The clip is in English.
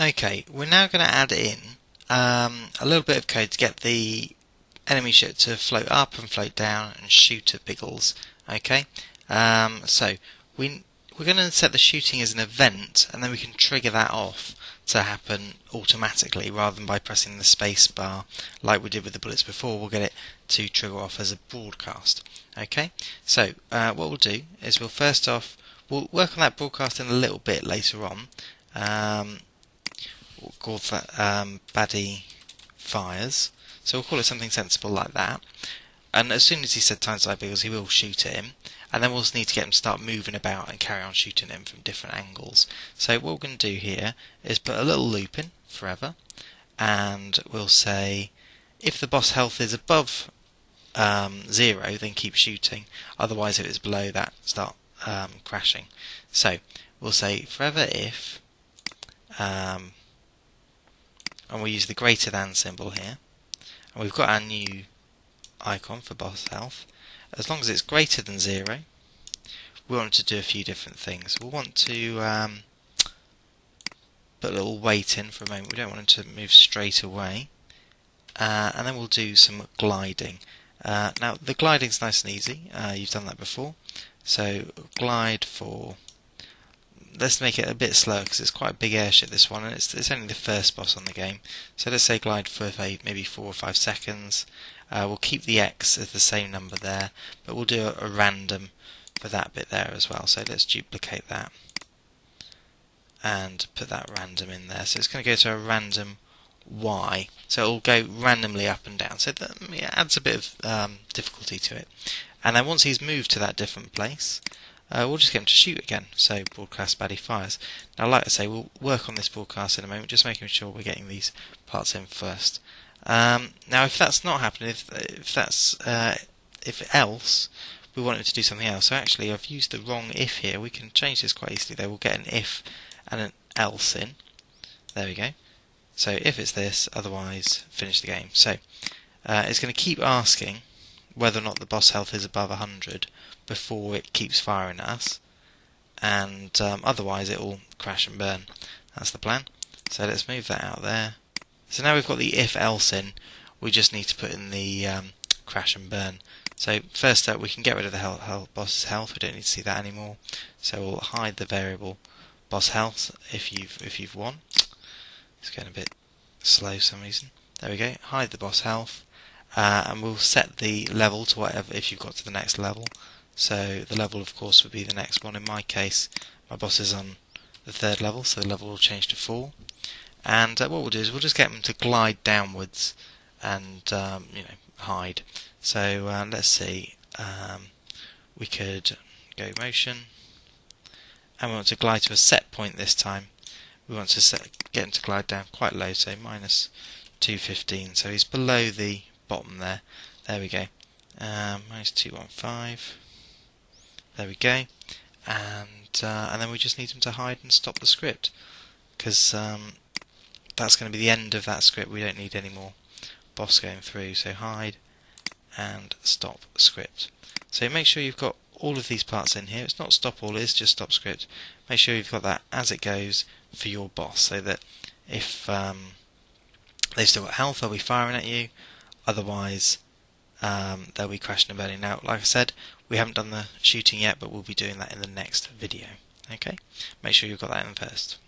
Okay, we're now going to add in a little bit of code to get the enemy ship to float up and float down and shoot at Biggles. Okay, so we're going to set the shooting as an event, and then we can trigger that off to happen automatically rather than by pressing the space bar like we did with the bullets before. We'll get it to trigger off as a broadcast. Okay, so what we'll do is we'll work on that broadcast in a little bit later on. We'll call that baddie fires, so we'll call it something sensible like that. And as soon as he said time to die Biggles, he will shoot at him, and then we'll just need to get him to start moving about and carry on shooting him from different angles. So what we're going to do here is put a little loop in forever, and we'll say if the boss health is above 0, then keep shooting, otherwise if it's below that, start crashing. So we'll say forever if, and we'll use the greater than symbol here, and we've got our new icon for boss health. As long as it's greater than 0, we want to do a few different things. We'll want to put a little wait in for a moment. We don't want him to move straight away, and then we'll do some gliding. Now the gliding's nice and easy, you've done that before, so glide for, let's make it a bit slower because it's quite a big airship, this one, and it's only the first boss on the game. So let's say glide for maybe 4 or 5 seconds. We'll keep the X as the same number there, but we'll do a random for that bit there as well. So let's duplicate that and put that random in there. So it's going to go to a random Y, so it'll go randomly up and down. So that adds a bit of difficulty to it. And then once he's moved to that different place, we'll just get him to shoot again. So broadcast baddie fires. Now, like I say, we'll work on this broadcast in a moment, just making sure we're getting these parts in first. Now, if that's not happening, if else, we want it to do something else. So actually, I've used the wrong if here. We can change this quite easily. Though we'll get an if and an else in. There we go. So if it's this, otherwise finish the game. So it's going to keep asking whether or not the boss health is above 100 before it keeps firing at us, and otherwise it will crash and burn. That's the plan. So let's move that out there. So now we've got the if else in, we just need to put in the crash and burn. So first up, we can get rid of the boss's health. We don't need to see that anymore. So we'll hide the variable boss health if you've won. It's getting a bit slow for some reason. There we go. Hide the boss health, and we'll set the level to whatever if you've got to the next level. So the level, of course, would be the next one. In my case, my boss is on the 3rd level, so the level will change to 4. And what we'll do is we'll just get them to glide downwards and hide. So let's see, we could go motion, and we want to glide to a set point this time. We want to get him to glide down quite low, so minus 215. So he's below the bottom there. There we go. Minus 215. There we go. And then we just need him to hide and stop the script, because that's going to be the end of that script. We don't need any more boss going through. So hide and stop script. So make sure you've got all of these parts in here. It's not stop all, it's just stop script. Make sure you've got that as it goes for your boss, so that if they've still got health, they'll be firing at you. Otherwise, they'll be crashing and burning. Now, like I said, we haven't done the shooting yet, but we'll be doing that in the next video. Okay, make sure you've got that in first.